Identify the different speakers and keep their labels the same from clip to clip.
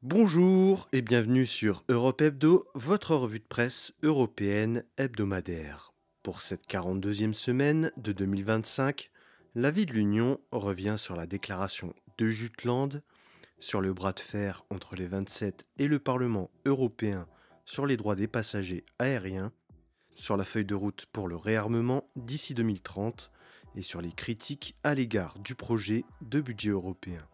Speaker 1: Bonjour et bienvenue sur Europe Hebdo, votre revue de presse européenne hebdomadaire. Pour cette 42e semaine de 2025, l'avis de l'Union revient sur la déclaration de Jutland, sur le bras de fer entre les 27 et le Parlement européen sur les droits des passagers aériens, sur la feuille de route pour le réarmement d'ici 2030 et sur les critiques à l'égard du projet de budget européen.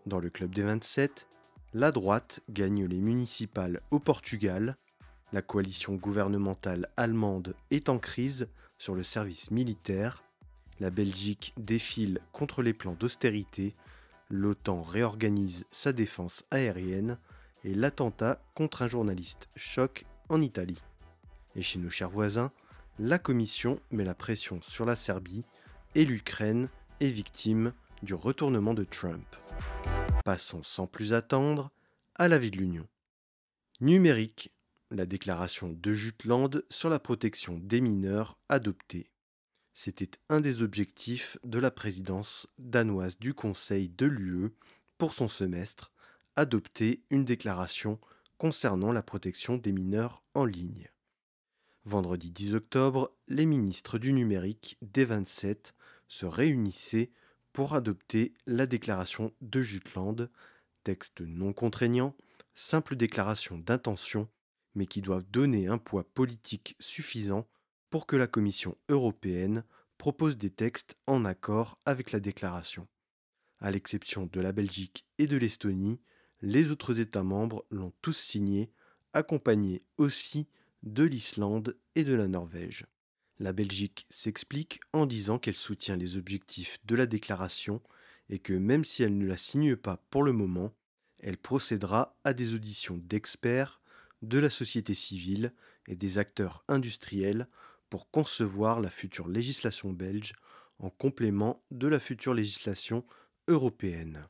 Speaker 1: Dans le club des 27, la droite gagne les municipales au Portugal, la coalition gouvernementale allemande est en crise sur le service militaire, la Belgique défile contre les plans d'austérité, l'OTAN réorganise sa défense aérienne et l'attentat contre un journaliste choque en Italie. Et chez nos chers voisins, la Commission met la pression sur la Serbie et l'Ukraine est victime du retournement de Trump. Passons sans plus attendre à l'avis de l'Union. Numérique, la déclaration de Jutland sur la protection des mineurs adoptée. C'était un des objectifs de la présidence danoise du Conseil de l'UE pour son semestre, adopter une déclaration concernant la protection des mineurs en ligne. Vendredi 10 octobre, les ministres du numérique des 27 se réunissaient pour adopter la déclaration de Jutland, texte non contraignant, simple déclaration d'intention, mais qui doivent donner un poids politique suffisant pour que la Commission européenne propose des textes en accord avec la déclaration. À l'exception de la Belgique et de l'Estonie, les autres États membres l'ont tous signé, accompagnés aussi de l'Islande et de la Norvège. La Belgique s'explique en disant qu'elle soutient les objectifs de la déclaration et que même si elle ne la signe pas pour le moment, elle procédera à des auditions d'experts, de la société civile et des acteurs industriels pour concevoir la future législation belge en complément de la future législation européenne.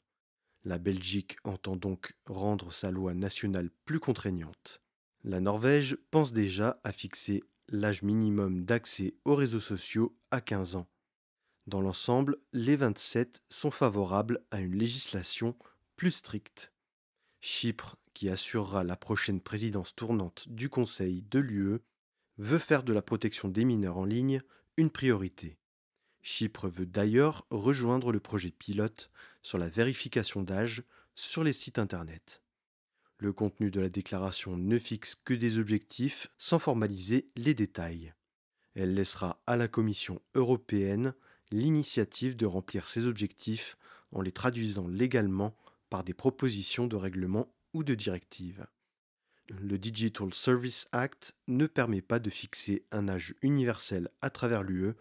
Speaker 1: La Belgique entend donc rendre sa loi nationale plus contraignante. La Norvège pense déjà à fixer l'âge minimum d'accès aux réseaux sociaux à 15 ans. Dans l'ensemble, les 27 sont favorables à une législation plus stricte. Chypre, qui assurera la prochaine présidence tournante du Conseil de l'UE, veut faire de la protection des mineurs en ligne une priorité. Chypre veut d'ailleurs rejoindre le projet pilote sur la vérification d'âge sur les sites internet. Le contenu de la déclaration ne fixe que des objectifs sans formaliser les détails. Elle laissera à la Commission européenne l'initiative de remplir ces objectifs en les traduisant légalement par des propositions de règlement ou de directive. Le Digital Service Act ne permet pas de fixer un âge universel à travers l'UE,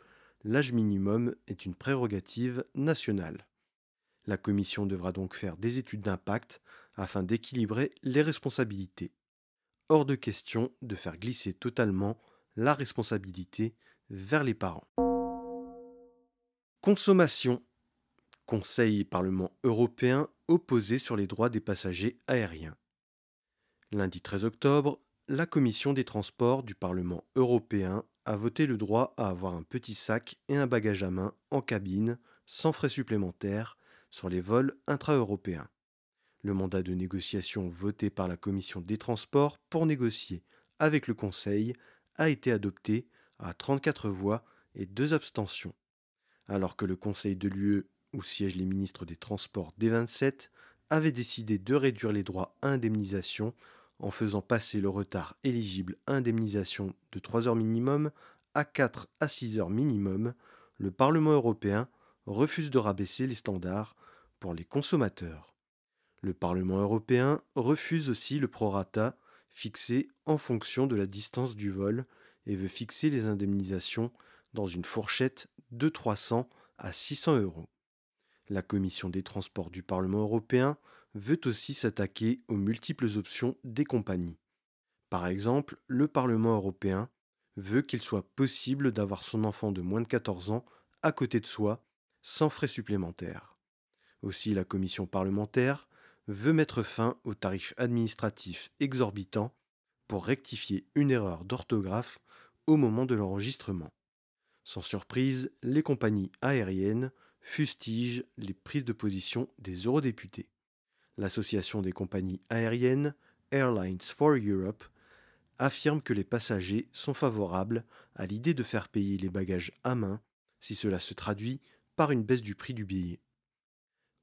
Speaker 1: l'âge minimum est une prérogative nationale. La Commission devra donc faire des études d'impact afin d'équilibrer les responsabilités. Hors de question de faire glisser totalement la responsabilité vers les parents. Consommation. Conseil et Parlement européen opposés sur les droits des passagers aériens. Lundi 13 octobre, la Commission des transports du Parlement européen a voté le droit à avoir un petit sac et un bagage à main en cabine, sans frais supplémentaires, sur les vols intra-européens. Le mandat de négociation voté par la Commission des transports pour négocier avec le Conseil a été adopté à 34 voix et 2 abstentions. Alors que le Conseil de l'UE, où siègent les ministres des Transports des 27, avait décidé de réduire les droits à indemnisation en faisant passer le retard éligible à indemnisation de 3 heures minimum à 4 à 6 heures minimum, le Parlement européen refuse de rabaisser les standards pour les consommateurs. Le Parlement européen refuse aussi le prorata fixé en fonction de la distance du vol et veut fixer les indemnisations dans une fourchette de 300 à 600 euros. La Commission des transports du Parlement européen veut aussi s'attaquer aux multiples options des compagnies. Par exemple, le Parlement européen veut qu'il soit possible d'avoir son enfant de moins de 14 ans à côté de soi sans frais supplémentaires. Aussi, la Commission parlementaire veut mettre fin aux tarifs administratifs exorbitants pour rectifier une erreur d'orthographe au moment de l'enregistrement. Sans surprise, les compagnies aériennes fustigent les prises de position des eurodéputés. L'association des compagnies aériennes, Airlines for Europe, affirme que les passagers sont favorables à l'idée de faire payer les bagages à main si cela se traduit par une baisse du prix du billet.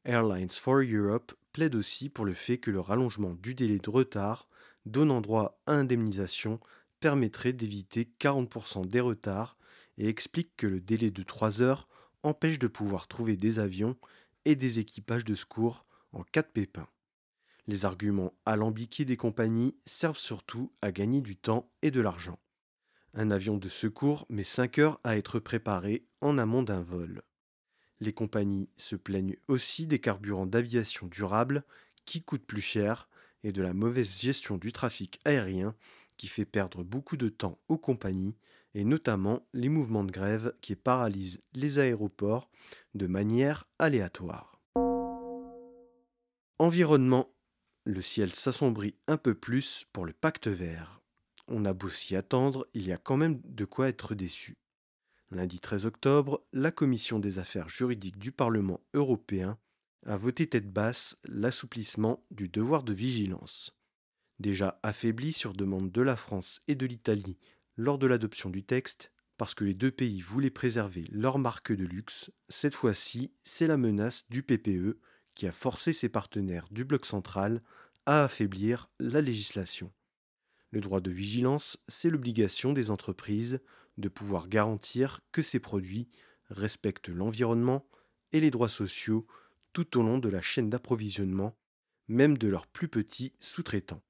Speaker 1: Airlines for Europe plaide aussi pour le fait que le rallongement du délai de retard donnant droit à indemnisation permettrait d'éviter 40% des retards et explique que le délai de 3 heures empêche de pouvoir trouver des avions et des équipages de secours en cas de pépin. Les arguments alambiqués des compagnies servent surtout à gagner du temps et de l'argent. Un avion de secours met 5 heures à être préparé en amont d'un vol. Les compagnies se plaignent aussi des carburants d'aviation durable qui coûtent plus cher et de la mauvaise gestion du trafic aérien qui fait perdre beaucoup de temps aux compagnies et notamment les mouvements de grève qui paralysent les aéroports de manière aléatoire. Environnement. Le ciel s'assombrit un peu plus pour le pacte vert. On a beau s'y attendre, il y a quand même de quoi être déçu. Lundi 13 octobre, la Commission des affaires juridiques du Parlement européen a voté tête basse l'assouplissement du devoir de vigilance. Déjà affaibli sur demande de la France et de l'Italie lors de l'adoption du texte, parce que les deux pays voulaient préserver leur marque de luxe, cette fois-ci, c'est la menace du PPE qui a forcé ses partenaires du bloc central à affaiblir la législation. Le droit de vigilance, c'est l'obligation des entreprises de pouvoir garantir que ces produits respectent l'environnement et les droits sociaux tout au long de la chaîne d'approvisionnement, même de leurs plus petits sous-traitants.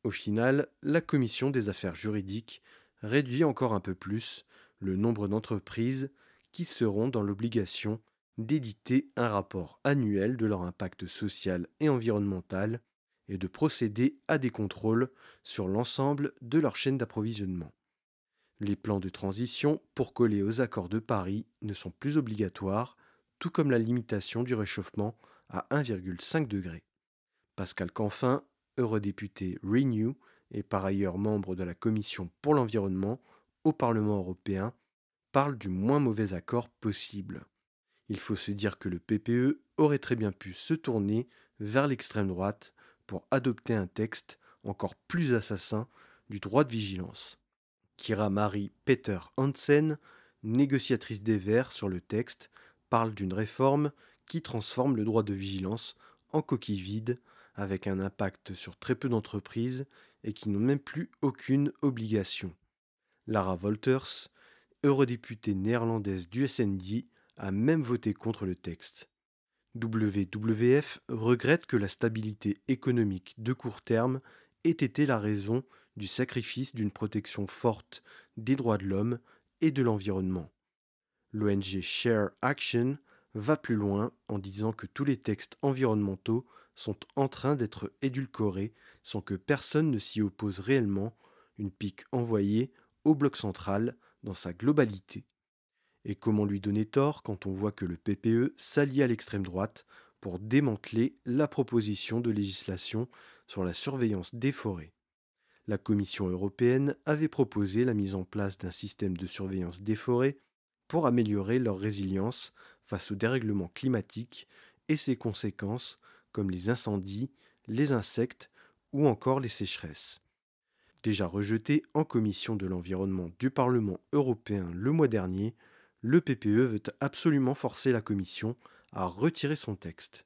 Speaker 1: Au final, la Commission des affaires juridiques réduit encore un peu plus le nombre d'entreprises qui seront dans l'obligation d'éditer un rapport annuel de leur impact social et environnemental et de procéder à des contrôles sur l'ensemble de leur chaîne d'approvisionnement. Les plans de transition pour coller aux accords de Paris ne sont plus obligatoires, tout comme la limitation du réchauffement à 1,5 degré. Pascal Canfin, eurodéputé Renew et par ailleurs membre de la Commission pour l'environnement au Parlement européen, parle du moins mauvais accord possible. Il faut se dire que le PPE aurait très bien pu se tourner vers l'extrême droite pour adopter un texte encore plus assassin du droit de vigilance. Kira Marie Peter Hansen, négociatrice des Verts sur le texte, parle d'une réforme qui transforme le droit de vigilance en coquille vide, avec un impact sur très peu d'entreprises et qui n'ont même plus aucune obligation. Lara Wolters, eurodéputée néerlandaise du SND, a même voté contre le texte. WWF regrette que la stabilité économique de court terme ait été la raison du sacrifice d'une protection forte des droits de l'homme et de l'environnement. L'ONG Share Action va plus loin en disant que tous les textes environnementaux sont en train d'être édulcorés sans que personne ne s'y oppose réellement, une pique envoyée au bloc central dans sa globalité. Et comment lui donner tort quand on voit que le PPE s'allie à l'extrême droite pour démanteler la proposition de législation sur la surveillance des forêts. La Commission européenne avait proposé la mise en place d'un système de surveillance des forêts pour améliorer leur résilience face au dérèglement climatique et ses conséquences comme les incendies, les insectes ou encore les sécheresses. Déjà rejeté en commission de l'environnement du Parlement européen le mois dernier, le PPE veut absolument forcer la Commission à retirer son texte.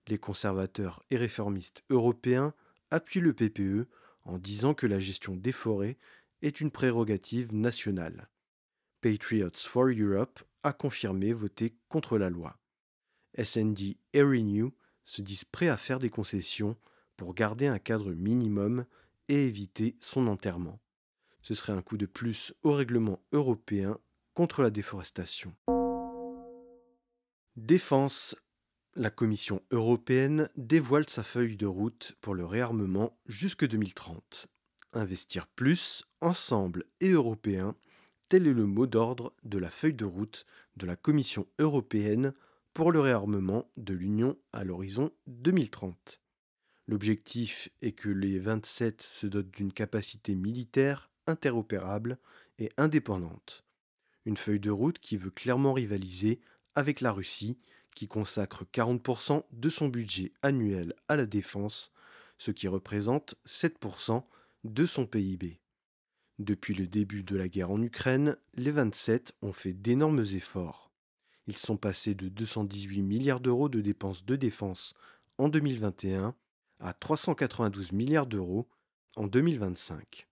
Speaker 1: Les conservateurs et réformistes européens appuient le PPE en disant que la gestion des forêts est une prérogative nationale. Patriots for Europe a confirmé voter contre la loi. SND et Renew se disent prêts à faire des concessions pour garder un cadre minimum et éviter son enterrement. Ce serait un coup de plus au règlement européen contre la déforestation. Défense. La Commission européenne dévoile sa feuille de route pour le réarmement jusque 2030. Investir plus, ensemble et européen, tel est le mot d'ordre de la feuille de route de la Commission européenne pour le réarmement de l'Union à l'horizon 2030. L'objectif est que les 27 se dotent d'une capacité militaire interopérable et indépendante. Une feuille de route qui veut clairement rivaliser avec la Russie, qui consacre 40% de son budget annuel à la défense, ce qui représente 7% de son PIB. Depuis le début de la guerre en Ukraine, les 27 ont fait d'énormes efforts. Ils sont passés de 218 milliards d'euros de dépenses de défense en 2021 à 392 milliards d'euros en 2025.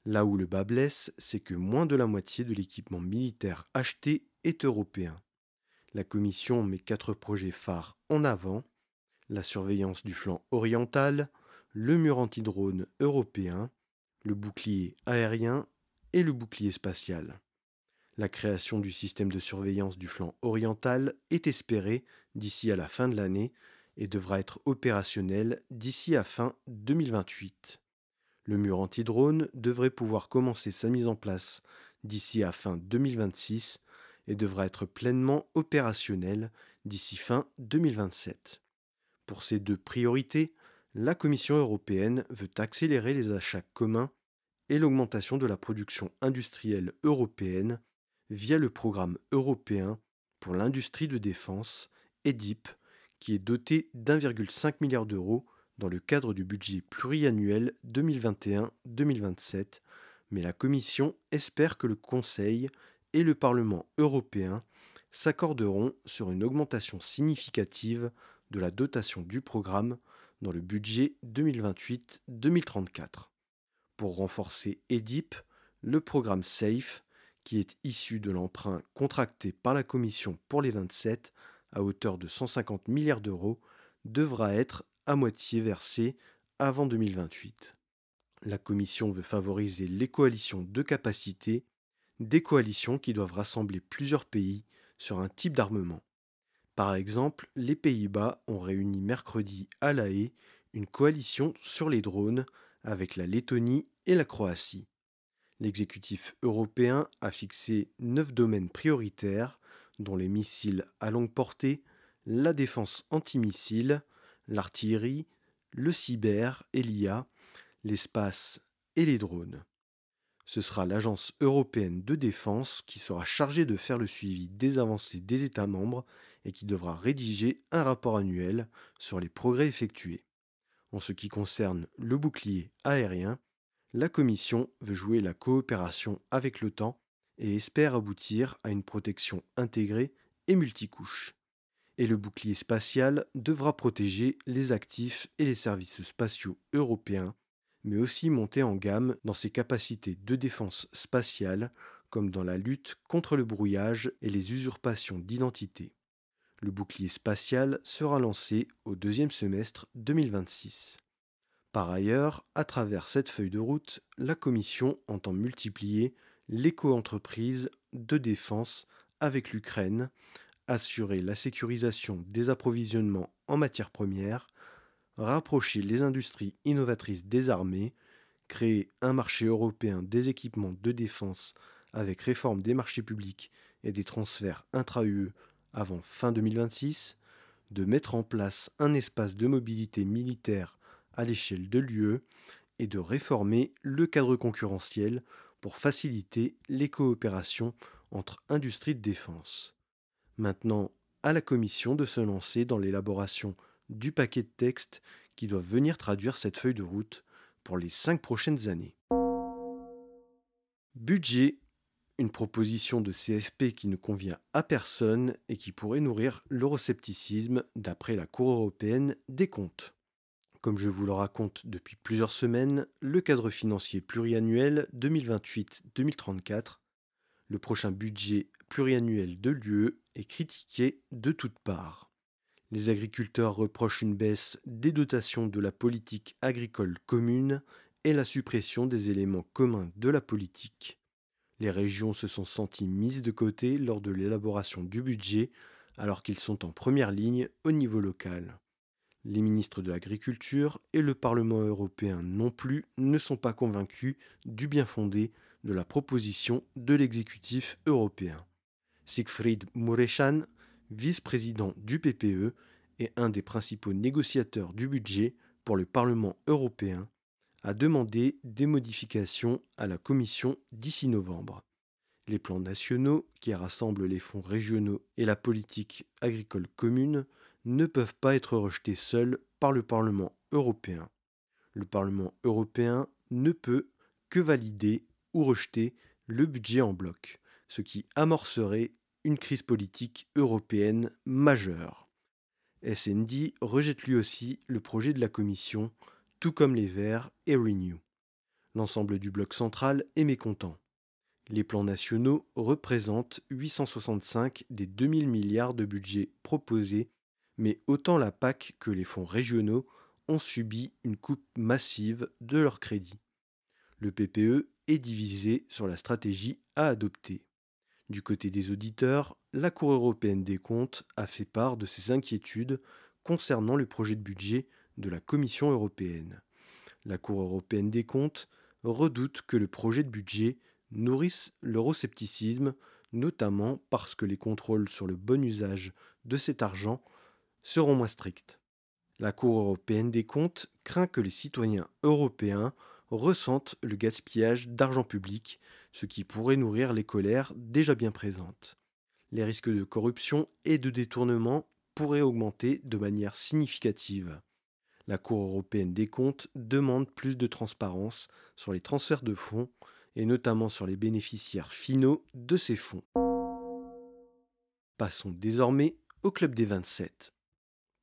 Speaker 1: Là où le bât blesse, c'est que moins de la moitié de l'équipement militaire acheté est européen. La Commission met 4 projets phares en avant: la surveillance du flanc oriental, le mur anti-drone européen, le bouclier aérien et le bouclier spatial. La création du système de surveillance du flanc oriental est espérée d'ici à la fin de l'année et devra être opérationnelle d'ici à fin 2028. Le mur anti-drone devrait pouvoir commencer sa mise en place d'ici à fin 2026 et devra être pleinement opérationnel d'ici fin 2027. Pour ces deux priorités, la Commission européenne veut accélérer les achats communs et l'augmentation de la production industrielle européenne via le programme européen pour l'industrie de défense, EDIP, qui est doté d'1,5 milliard d'euros dans le cadre du budget pluriannuel 2021-2027, mais la Commission espère que le Conseil et le Parlement européen s'accorderont sur une augmentation significative de la dotation du programme dans le budget 2028-2034. Pour renforcer EDIP, le programme SAFE, qui est issu de l'emprunt contracté par la Commission pour les 27 à hauteur de 150 milliards d'euros, devra être à moitié versé avant 2028. La Commission veut favoriser les coalitions de capacité, des coalitions qui doivent rassembler plusieurs pays sur un type d'armement. Par exemple, les Pays-Bas ont réuni mercredi à La Haye une coalition sur les drones avec la Lettonie et la Croatie. L'exécutif européen a fixé 9 domaines prioritaires, dont les missiles à longue portée, la défense antimissile, l'artillerie, le cyber et l'IA, l'espace et les drones. Ce sera l'Agence européenne de défense qui sera chargée de faire le suivi des avancées des États membres et qui devra rédiger un rapport annuel sur les progrès effectués. En ce qui concerne le bouclier aérien, la Commission veut jouer la coopération avec l'OTAN et espère aboutir à une protection intégrée et multicouche. Et le bouclier spatial devra protéger les actifs et les services spatiaux européens, mais aussi monter en gamme dans ses capacités de défense spatiale, comme dans la lutte contre le brouillage et les usurpations d'identité. Le bouclier spatial sera lancé au deuxième semestre 2026. Par ailleurs, à travers cette feuille de route, la Commission entend multiplier l'éco-entreprise de défense avec l'Ukraine, assurer la sécurisation des approvisionnements en matières premières, rapprocher les industries innovatrices des armées, créer un marché européen des équipements de défense avec réforme des marchés publics et des transferts intra-UE avant fin 2026, de mettre en place un espace de mobilité militaire à l'échelle de l'UE et de réformer le cadre concurrentiel pour faciliter les coopérations entre industries de défense. Maintenant, à la Commission de se lancer dans l'élaboration du paquet de textes qui doivent venir traduire cette feuille de route pour les 5 prochaines années. Budget, une proposition de CFP qui ne convient à personne et qui pourrait nourrir l'euroscepticisme d'après la Cour européenne des comptes. Comme je vous le raconte depuis plusieurs semaines, le cadre financier pluriannuel 2028-2034, le prochain budget pluriannuel de l'UE, est critiqué de toutes parts. Les agriculteurs reprochent une baisse des dotations de la politique agricole commune et la suppression des éléments communs de la politique. Les régions se sont senties mises de côté lors de l'élaboration du budget, alors qu'ils sont en première ligne au niveau local. Les ministres de l'Agriculture et le Parlement européen non plus ne sont pas convaincus du bien fondé de la proposition de l'exécutif européen. Siegfried Mureşan, vice-président du PPE et un des principaux négociateurs du budget pour le Parlement européen, a demandé des modifications à la Commission d'ici novembre. Les plans nationaux, qui rassemblent les fonds régionaux et la politique agricole commune, ne peuvent pas être rejetés seuls par le Parlement européen. Le Parlement européen ne peut que valider ou rejeter le budget en bloc, ce qui amorcerait une crise politique européenne majeure. SND rejette lui aussi le projet de la Commission, tout comme les Verts et Renew. L'ensemble du bloc central est mécontent. Les plans nationaux représentent 865 des 2000 milliards de budget proposés, mais autant la PAC que les fonds régionaux ont subi une coupe massive de leurs crédits. Le PPE est divisé sur la stratégie à adopter. Du côté des auditeurs, la Cour européenne des comptes a fait part de ses inquiétudes concernant le projet de budget de la Commission européenne. La Cour européenne des comptes redoute que le projet de budget nourrisse l'euroscepticisme, notamment parce que les contrôles sur le bon usage de cet argent seront moins stricts. La Cour européenne des comptes craint que les citoyens européens ressentent le gaspillage d'argent public, ce qui pourrait nourrir les colères déjà bien présentes. Les risques de corruption et de détournement pourraient augmenter de manière significative. La Cour européenne des comptes demande plus de transparence sur les transferts de fonds et notamment sur les bénéficiaires finaux de ces fonds. Passons désormais au club des 27.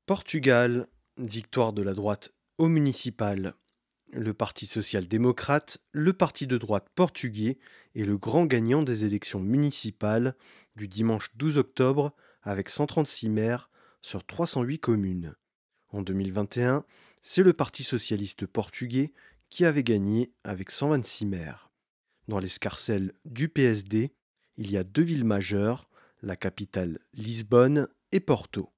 Speaker 1: Portugal, victoire de la droite au municipal. Le Parti social-démocrate, le parti de droite portugais, est le grand gagnant des élections municipales du dimanche 12 octobre avec 136 maires sur 308 communes. En 2021, c'est le Parti socialiste portugais qui avait gagné avec 126 maires. Dans l'escarcelle du PSD, il y a deux villes majeures, la capitale Lisbonne et Porto.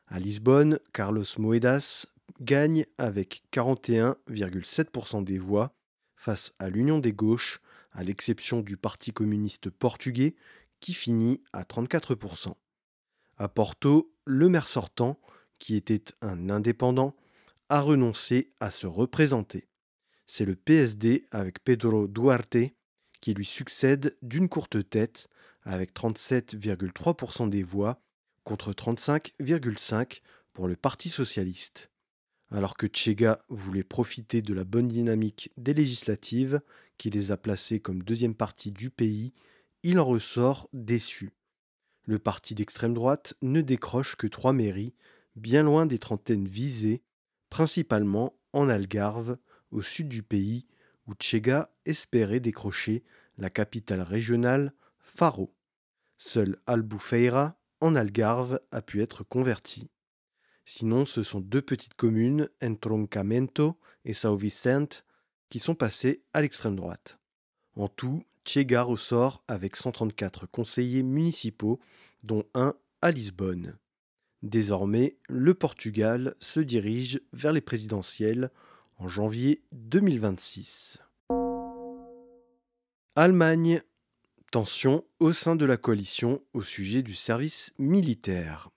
Speaker 1: À Lisbonne, Carlos Moedas gagne avec 41,7% des voix face à l'Union des gauches, à l'exception du Parti communiste portugais qui finit à 34%. À Porto, le maire sortant, qui était un indépendant, a renoncé à se représenter. C'est le PSD avec Pedro Duarte qui lui succède d'une courte tête avec 37,3% des voix contre 35,5% pour le Parti socialiste. Alors que Chega voulait profiter de la bonne dynamique des législatives, qui les a placés comme deuxième parti du pays, il en ressort déçu. Le parti d'extrême droite ne décroche que 3 mairies, bien loin des trentaines visées, principalement en Algarve, au sud du pays, où Chega espérait décrocher la capitale régionale, Faro. Seul Albufeira, en Algarve, a pu être converti. Sinon, ce sont deux petites communes, Entroncamento et São Vicente, qui sont passées à l'extrême droite. En tout, Chega ressort avec 134 conseillers municipaux, dont un à Lisbonne. Désormais, le Portugal se dirige vers les présidentielles en janvier 2026. Allemagne. Tension au sein de la coalition au sujet du service militaire.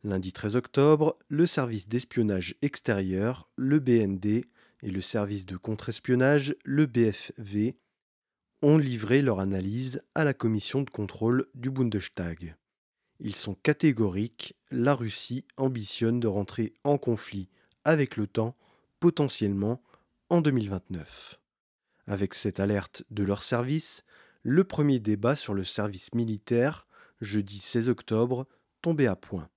Speaker 1: Lundi 13 octobre, le service d'espionnage extérieur, le BND, et le service de contre-espionnage, le BFV, ont livré leur analyse à la commission de contrôle du Bundestag. Ils sont catégoriques, la Russie ambitionne de rentrer en conflit avec l'OTAN, potentiellement en 2029. Avec cette alerte de leur service, le premier débat sur le service militaire, jeudi 16 octobre, tombait à point.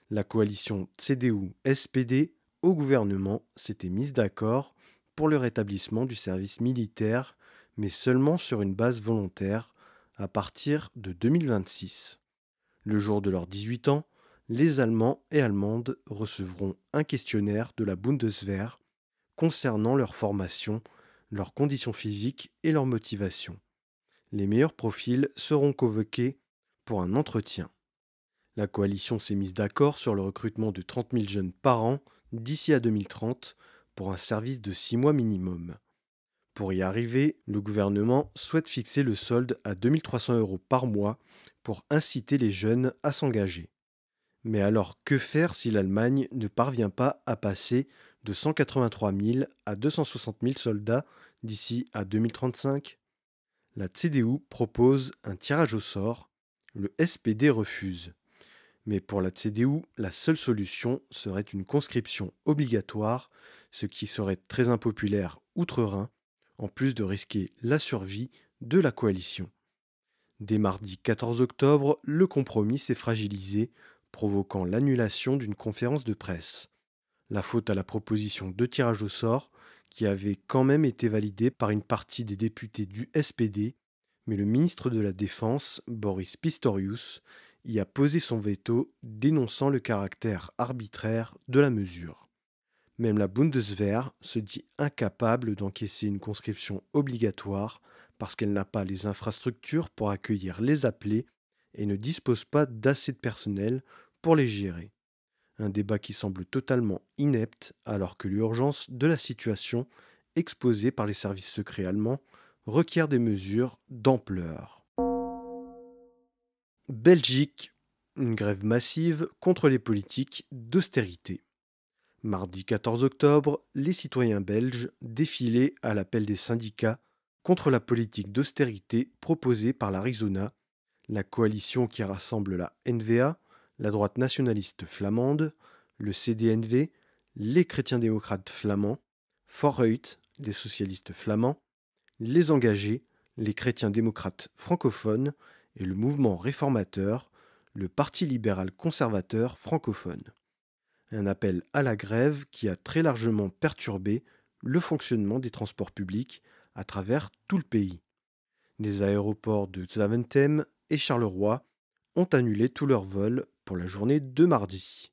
Speaker 1: La coalition CDU-SPD au gouvernement s'était mise d'accord pour le rétablissement du service militaire, mais seulement sur une base volontaire à partir de 2026. Le jour de leurs 18 ans, les Allemands et Allemandes recevront un questionnaire de la Bundeswehr concernant leur formation, leurs conditions physiques et leur motivation. Les meilleurs profils seront convoqués pour un entretien. La coalition s'est mise d'accord sur le recrutement de 30 000 jeunes par an d'ici à 2030 pour un service de 6 mois minimum. Pour y arriver, le gouvernement souhaite fixer le solde à 2 300 € par mois pour inciter les jeunes à s'engager. Mais alors, que faire si l'Allemagne ne parvient pas à passer de 183 000 à 260 000 soldats d'ici à 2035 ? La CDU propose un tirage au sort, le SPD refuse. Mais pour la CDU, la seule solution serait une conscription obligatoire, ce qui serait très impopulaire outre-Rhin, en plus de risquer la survie de la coalition. Dès mardi 14 octobre, le compromis s'est fragilisé, provoquant l'annulation d'une conférence de presse. La faute à la proposition de tirage au sort, qui avait quand même été validée par une partie des députés du SPD, mais le ministre de la Défense, Boris Pistorius, y a posé son veto, dénonçant le caractère arbitraire de la mesure. Même la Bundeswehr se dit incapable d'encaisser une conscription obligatoire parce qu'elle n'a pas les infrastructures pour accueillir les appelés et ne dispose pas d'assez de personnel pour les gérer. Un débat qui semble totalement inepte alors que l'urgence de la situation exposée par les services secrets allemands requiert des mesures d'ampleur. Belgique, une grève massive contre les politiques d'austérité. Mardi 14 octobre, les citoyens belges défilaient à l'appel des syndicats contre la politique d'austérité proposée par l'Arizona, la coalition qui rassemble la N-VA, la droite nationaliste flamande, le CD&V, les chrétiens-démocrates flamands, Foruit, les socialistes flamands, les engagés, les chrétiens-démocrates francophones et le mouvement réformateur, le Parti libéral conservateur francophone. Un appel à la grève qui a très largement perturbé le fonctionnement des transports publics à travers tout le pays. Les aéroports de Zaventem et Charleroi ont annulé tous leurs vols pour la journée de mardi.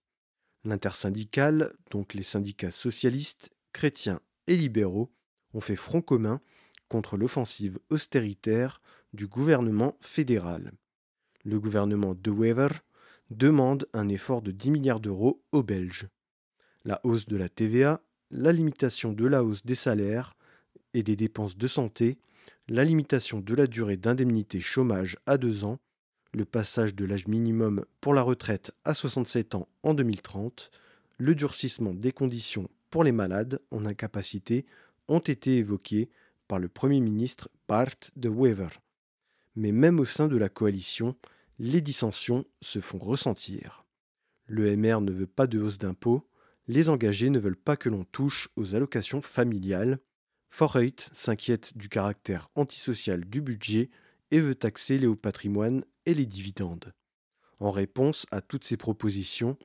Speaker 1: L'intersyndicale, donc les syndicats socialistes, chrétiens et libéraux, ont fait front commun contre l'offensive austéritaire du gouvernement fédéral. Le gouvernement De Wever demande un effort de 10 milliards d'euros aux Belges. La hausse de la TVA, la limitation de la hausse des salaires et des dépenses de santé, la limitation de la durée d'indemnité chômage à 2 ans, le passage de l'âge minimum pour la retraite à 67 ans en 2030, le durcissement des conditions pour les malades en incapacité ont été évoqués par le Premier ministre Bart De Wever. Mais même au sein de la coalition, les dissensions se font ressentir. Le MR ne veut pas de hausse d'impôts, les engagés ne veulent pas que l'on touche aux allocations familiales, Foruit s'inquiète du caractère antisocial du budget et veut taxer les hauts patrimoines et les dividendes. En réponse à toutes ces propositions,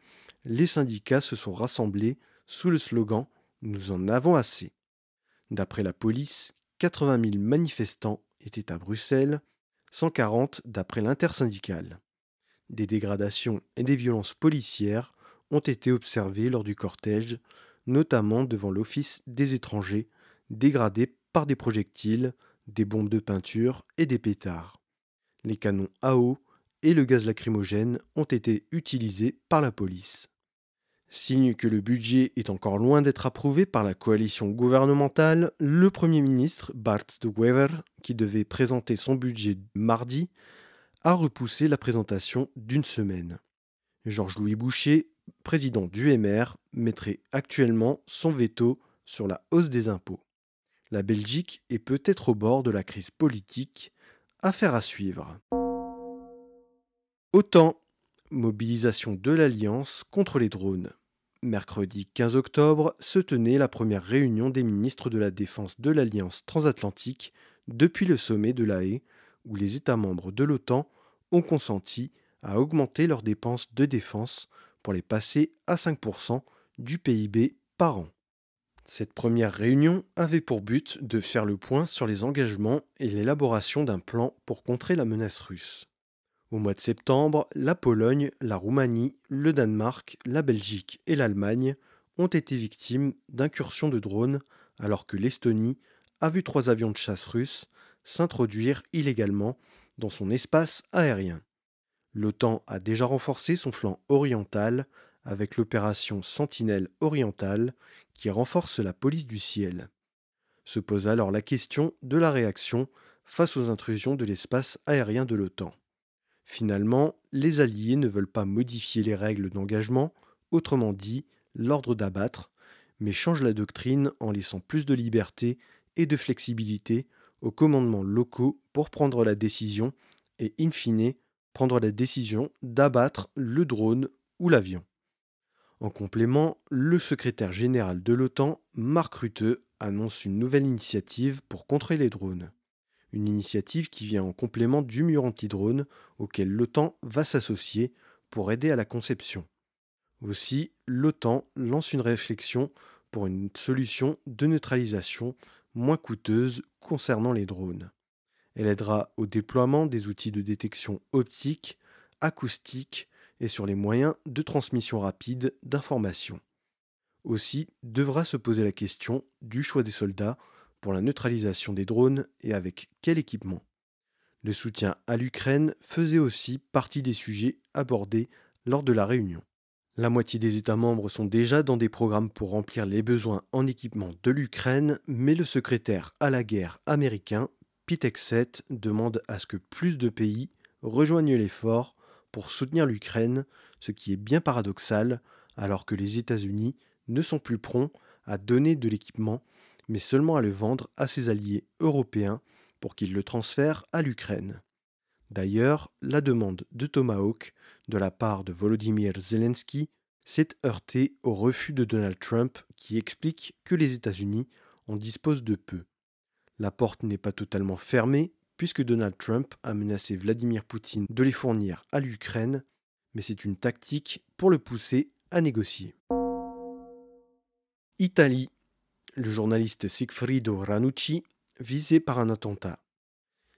Speaker 1: les syndicats se sont rassemblés sous le slogan « Nous en avons assez ». D'après la police, 80 000 manifestants étaient à Bruxelles, 140 d'après l'intersyndicale. Des dégradations et des violences policières ont été observées lors du cortège, notamment devant l'Office des étrangers, dégradé par des projectiles, des bombes de peinture et des pétards. Les canons à eau et le gaz lacrymogène ont été utilisés par la police. Signe que le budget est encore loin d'être approuvé par la coalition gouvernementale, le Premier ministre Bart De Wever, qui devait présenter son budget mardi, a repoussé la présentation d'une semaine. Georges-Louis Boucher, président du MR, mettrait actuellement son veto sur la hausse des impôts. La Belgique est peut-être au bord de la crise politique. Affaire à suivre. OTAN, mobilisation de l'Alliance contre les drones. Mercredi 15 octobre se tenait la première réunion des ministres de la Défense de l'Alliance transatlantique depuis le sommet de La Haye, où les États membres de l'OTAN ont consenti à augmenter leurs dépenses de défense pour les passer à 5% du PIB par an. Cette première réunion avait pour but de faire le point sur les engagements et l'élaboration d'un plan pour contrer la menace russe. Au mois de septembre, la Pologne, la Roumanie, le Danemark, la Belgique et l'Allemagne ont été victimes d'incursions de drones, alors que l'Estonie a vu 3 avions de chasse russes s'introduire illégalement dans son espace aérien. L'OTAN a déjà renforcé son flanc oriental avec l'opération Sentinelle orientale qui renforce la police du ciel. Se pose alors la question de la réaction face aux intrusions de l'espace aérien de l'OTAN. Finalement, les alliés ne veulent pas modifier les règles d'engagement, autrement dit, l'ordre d'abattre, mais changent la doctrine en laissant plus de liberté et de flexibilité aux commandements locaux pour prendre la décision et, in fine, prendre la décision d'abattre le drone ou l'avion. En complément, le secrétaire général de l'OTAN, Mark Rutte, annonce une nouvelle initiative pour contrer les drones. Une initiative qui vient en complément du mur anti-drone auquel l'OTAN va s'associer pour aider à la conception. Aussi, l'OTAN lance une réflexion pour une solution de neutralisation moins coûteuse concernant les drones. Elle aidera au déploiement des outils de détection optique, acoustique et sur les moyens de transmission rapide d'informations. Aussi devra se poser la question du choix des soldats pour la neutralisation des drones et avec quel équipement. Le soutien à l'Ukraine faisait aussi partie des sujets abordés lors de la réunion. La moitié des États membres sont déjà dans des programmes pour remplir les besoins en équipement de l'Ukraine, mais le secrétaire à la guerre américain, Pete Hegseth, demande à ce que plus de pays rejoignent l'effort pour soutenir l'Ukraine, ce qui est bien paradoxal, alors que les États-Unis ne sont plus prompts à donner de l'équipement, mais seulement à le vendre à ses alliés européens pour qu'ils le transfèrent à l'Ukraine. D'ailleurs, la demande de Tomahawk de la part de Volodymyr Zelensky s'est heurtée au refus de Donald Trump qui explique que les États-Unis en disposent de peu. La porte n'est pas totalement fermée puisque Donald Trump a menacé Vladimir Poutine de les fournir à l'Ukraine, mais c'est une tactique pour le pousser à négocier. Italie. Le journaliste Sigfrido Ranucci visé par un attentat.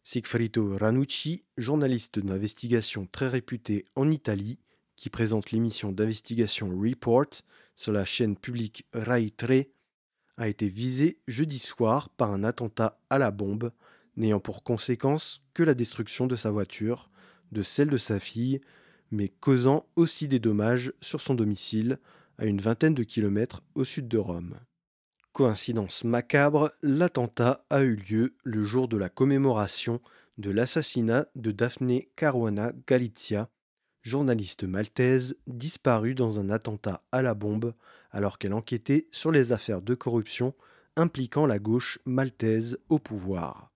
Speaker 1: Sigfrido Ranucci, journaliste d'investigation très réputé en Italie, qui présente l'émission d'investigation Report sur la chaîne publique Rai 3, a été visé jeudi soir par un attentat à la bombe, n'ayant pour conséquence que la destruction de sa voiture, de celle de sa fille, mais causant aussi des dommages sur son domicile, à une vingtaine de kilomètres au sud de Rome. Coïncidence macabre, l'attentat a eu lieu le jour de la commémoration de l'assassinat de Daphne Caruana Galizia, journaliste maltaise disparue dans un attentat à la bombe alors qu'elle enquêtait sur les affaires de corruption impliquant la gauche maltaise au pouvoir.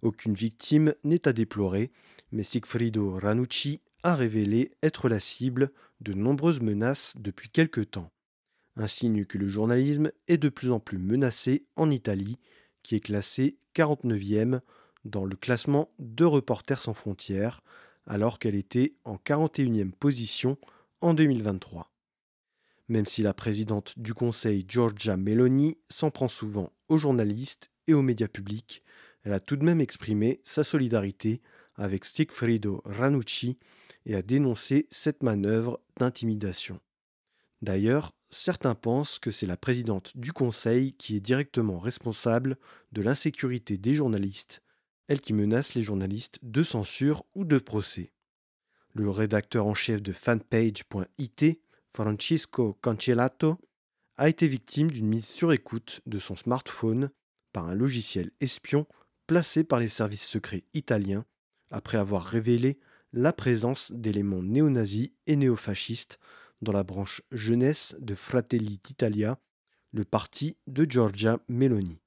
Speaker 1: Aucune victime n'est à déplorer, mais Sigfrido Ranucci a révélé être la cible de nombreuses menaces depuis quelque temps. Un signe que le journalisme est de plus en plus menacé en Italie, qui est classée 49e dans le classement de Reporters sans frontières, alors qu'elle était en 41e position en 2023. Même si la présidente du Conseil, Giorgia Meloni, s'en prend souvent aux journalistes et aux médias publics, elle a tout de même exprimé sa solidarité avec Sigfrido Ranucci et a dénoncé cette manœuvre d'intimidation. D'ailleurs, certains pensent que c'est la présidente du Conseil qui est directement responsable de l'insécurité des journalistes, elle qui menace les journalistes de censure ou de procès. Le rédacteur en chef de fanpage.it, Francesco Cancellato, a été victime d'une mise sur écoute de son smartphone par un logiciel espion placé par les services secrets italiens après avoir révélé la présence d'éléments néo-nazis et néofascistes dans la branche jeunesse de Fratelli d'Italia, le parti de Giorgia Meloni.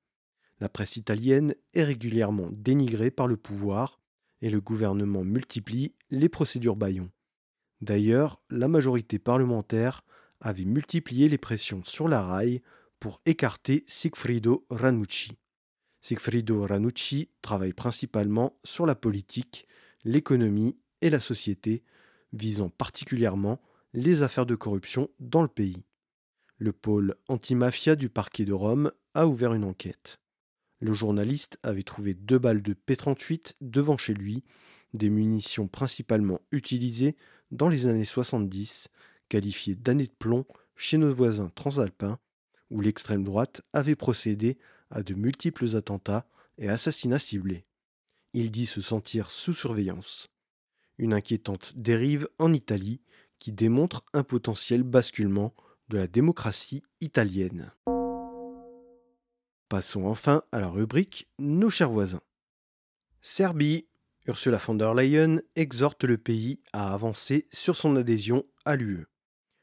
Speaker 1: La presse italienne est régulièrement dénigrée par le pouvoir et le gouvernement multiplie les procédures bâillons. D'ailleurs, la majorité parlementaire avait multiplié les pressions sur la RAI pour écarter Sigfrido Ranucci. Sigfrido Ranucci travaille principalement sur la politique, l'économie et la société, visant particulièrement les affaires de corruption dans le pays. Le pôle antimafia du parquet de Rome a ouvert une enquête. Le journaliste avait trouvé 2 balles de P38 devant chez lui, des munitions principalement utilisées dans les années 70, qualifiées d'années de plomb chez nos voisins transalpins, où l'extrême droite avait procédé à de multiples attentats et assassinats ciblés. Il dit se sentir sous surveillance. Une inquiétante dérive en Italie qui démontre un potentiel basculement de la démocratie italienne. Passons enfin à la rubrique Nos chers voisins. Serbie. Ursula von der Leyen exhorte le pays à avancer sur son adhésion à l'UE.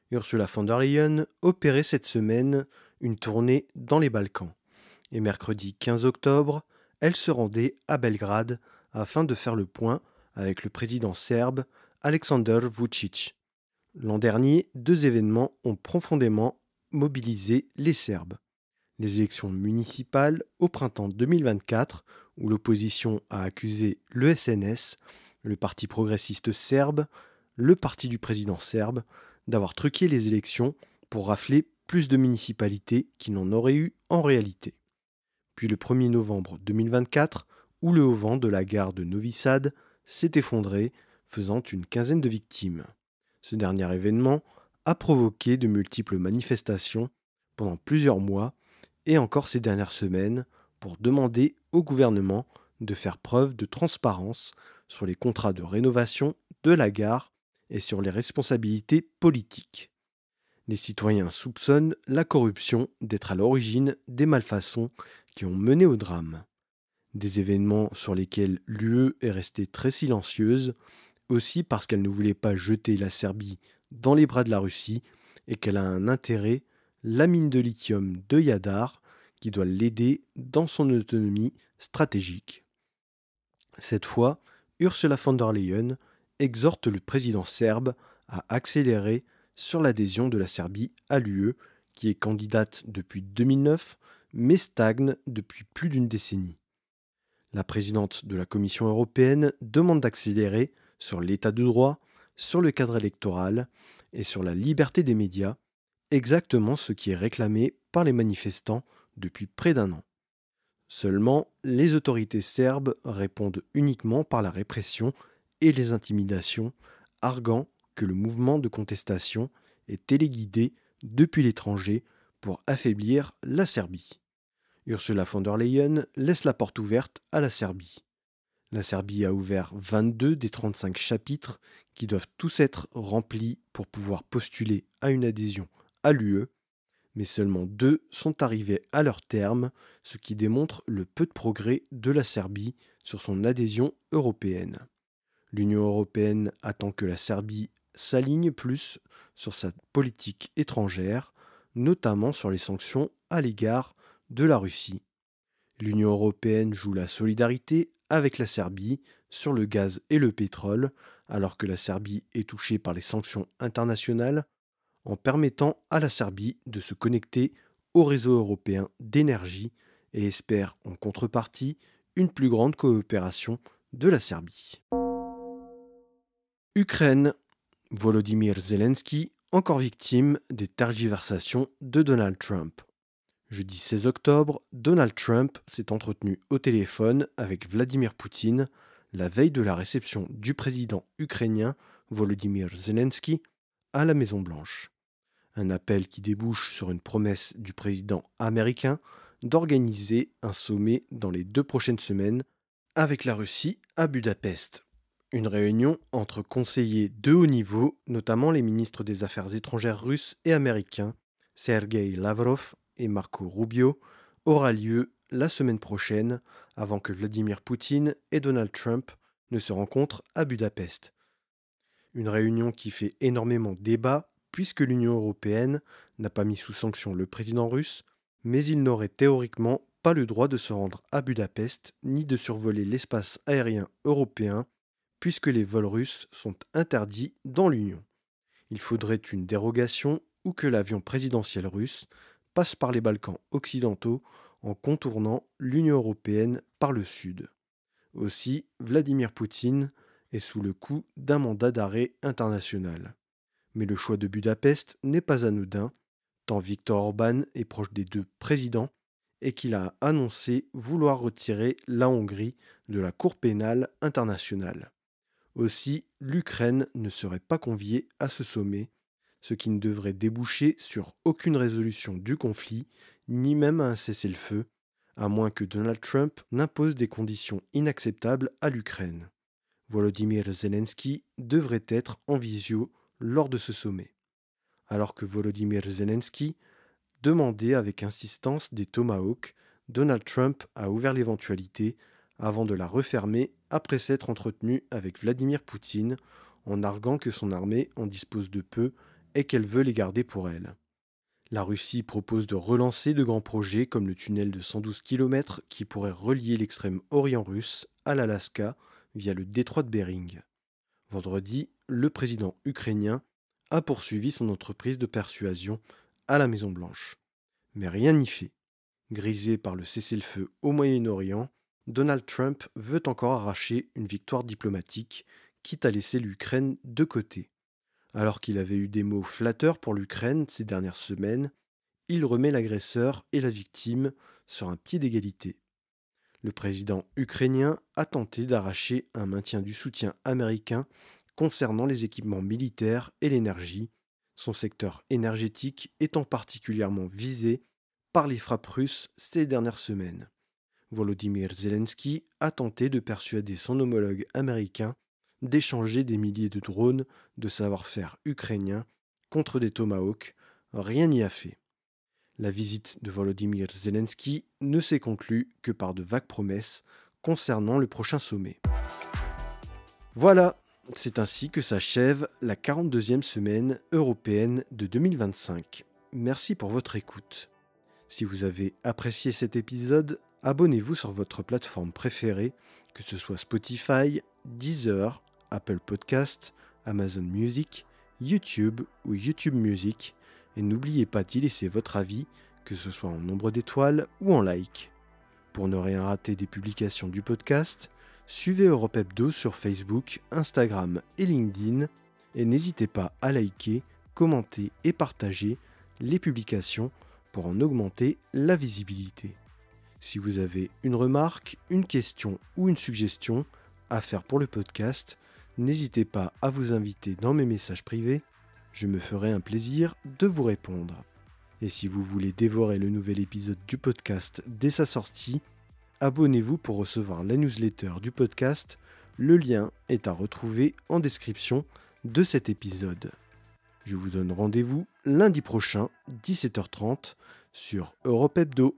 Speaker 1: Ursula von der Leyen opérait cette semaine une tournée dans les Balkans. Et mercredi 15 octobre, elle se rendait à Belgrade afin de faire le point avec le président serbe Aleksandar Vučić. L'an dernier, deux événements ont profondément mobilisé les Serbes. Les élections municipales au printemps 2024, où l'opposition a accusé le SNS, le parti progressiste serbe, le parti du président serbe, d'avoir truqué les élections pour rafler plus de municipalités qu'il n'en aurait eu en réalité. Puis le 1er novembre 2024, où le haut-vent de la gare de Novi Sad s'est effondré, faisant une quinzaine de victimes. Ce dernier événement a provoqué de multiples manifestations pendant plusieurs mois et encore ces dernières semaines pour demander au gouvernement de faire preuve de transparence sur les contrats de rénovation de la gare et sur les responsabilités politiques. Les citoyens soupçonnent la corruption d'être à l'origine des malfaçons qui ont mené au drame. Des événements sur lesquels l'UE est restée très silencieuse, aussi parce qu'elle ne voulait pas jeter la Serbie dans les bras de la Russie et qu'elle a un intérêt, la mine de lithium de Jadar, qui doit l'aider dans son autonomie stratégique. Cette fois, Ursula von der Leyen exhorte le président serbe à accélérer sur l'adhésion de la Serbie à l'UE, qui est candidate depuis 2009, mais stagne depuis plus d'une décennie. La présidente de la Commission européenne demande d'accélérer sur l'état de droit, sur le cadre électoral et sur la liberté des médias, exactement ce qui est réclamé par les manifestants depuis près d'un an. Seulement, les autorités serbes répondent uniquement par la répression et les intimidations, arguant que le mouvement de contestation est téléguidé depuis l'étranger pour affaiblir la Serbie. Ursula von der Leyen laisse la porte ouverte à la Serbie. La Serbie a ouvert 22 des 35 chapitres qui doivent tous être remplis pour pouvoir postuler à une adhésion à l'UE, mais seulement 2 sont arrivés à leur terme, ce qui démontre le peu de progrès de la Serbie sur son adhésion européenne. L'Union européenne attend que la Serbie s'aligne plus sur sa politique étrangère, notamment sur les sanctions à l'égard de la Russie. L'Union européenne joue la solidarité avec la Serbie sur le gaz et le pétrole, alors que la Serbie est touchée par les sanctions internationales, en permettant à la Serbie de se connecter au réseau européen d'énergie et espère en contrepartie une plus grande coopération de la Serbie. Ukraine. Volodymyr Zelensky, encore victime des tergiversations de Donald Trump. Jeudi 16 octobre, Donald Trump s'est entretenu au téléphone avec Vladimir Poutine la veille de la réception du président ukrainien Volodymyr Zelensky à la Maison-Blanche. Un appel qui débouche sur une promesse du président américain d'organiser un sommet dans les 2 prochaines semaines avec la Russie à Budapest. Une réunion entre conseillers de haut niveau, notamment les ministres des Affaires étrangères russes et américains, Sergei Lavrov et Marco Rubio, aura lieu la semaine prochaine avant que Vladimir Poutine et Donald Trump ne se rencontrent à Budapest. Une réunion qui fait énormément débat puisque l'Union européenne n'a pas mis sous sanction le président russe, mais il n'aurait théoriquement pas le droit de se rendre à Budapest ni de survoler l'espace aérien européen puisque les vols russes sont interdits dans l'Union. Il faudrait une dérogation ou que l'avion présidentiel russe passe par les Balkans occidentaux en contournant l'Union européenne par le sud. Aussi, Vladimir Poutine est sous le coup d'un mandat d'arrêt international. Mais le choix de Budapest n'est pas anodin, tant Viktor Orban est proche des 2 présidents et qu'il a annoncé vouloir retirer la Hongrie de la Cour pénale internationale. Aussi, l'Ukraine ne serait pas conviée à ce sommet, ce qui ne devrait déboucher sur aucune résolution du conflit, ni même à un cessez-le-feu, à moins que Donald Trump n'impose des conditions inacceptables à l'Ukraine. Volodymyr Zelensky devrait être en visio lors de ce sommet. Alors que Volodymyr Zelensky demandait avec insistance des Tomahawks, Donald Trump a ouvert l'éventualité avant de la refermer après s'être entretenu avec Vladimir Poutine en arguant que son armée en dispose de peu et qu'elle veut les garder pour elle. La Russie propose de relancer de grands projets comme le tunnel de 112 km qui pourrait relier l'extrême orient russe à l'Alaska via le détroit de Bering. Vendredi, le président ukrainien a poursuivi son entreprise de persuasion à la Maison-Blanche. Mais rien n'y fait. Grisé par le cessez-le-feu au Moyen-Orient, Donald Trump veut encore arracher une victoire diplomatique, quitte à laisser l'Ukraine de côté. Alors qu'il avait eu des mots flatteurs pour l'Ukraine ces dernières semaines, il remet l'agresseur et la victime sur un pied d'égalité. Le président ukrainien a tenté d'arracher un maintien du soutien américain concernant les équipements militaires et l'énergie, son secteur énergétique étant particulièrement visé par les frappes russes ces dernières semaines. Volodymyr Zelensky a tenté de persuader son homologue américain d'échanger des milliers de drones de savoir-faire ukrainien contre des Tomahawks. Rien n'y a fait. La visite de Volodymyr Zelensky ne s'est conclue que par de vagues promesses concernant le prochain sommet. Voilà, c'est ainsi que s'achève la 42e semaine européenne de 2025. Merci pour votre écoute. Si vous avez apprécié cet épisode, abonnez-vous sur votre plateforme préférée, que ce soit Spotify, Deezer, Apple Podcast, Amazon Music, YouTube ou YouTube Music, et n'oubliez pas d'y laisser votre avis, que ce soit en nombre d'étoiles ou en like. Pour ne rien rater des publications du podcast, suivez Europe Hebdo sur Facebook, Instagram et LinkedIn, et n'hésitez pas à liker, commenter et partager les publications pour en augmenter la visibilité. Si vous avez une remarque, une question ou une suggestion à faire pour le podcast, n'hésitez pas à vous inviter dans mes messages privés, je me ferai un plaisir de vous répondre. Et si vous voulez dévorer le nouvel épisode du podcast dès sa sortie, abonnez-vous pour recevoir la newsletter du podcast, le lien est à retrouver en description de cet épisode. Je vous donne rendez-vous lundi prochain, 17h30, sur Europe Hebdo.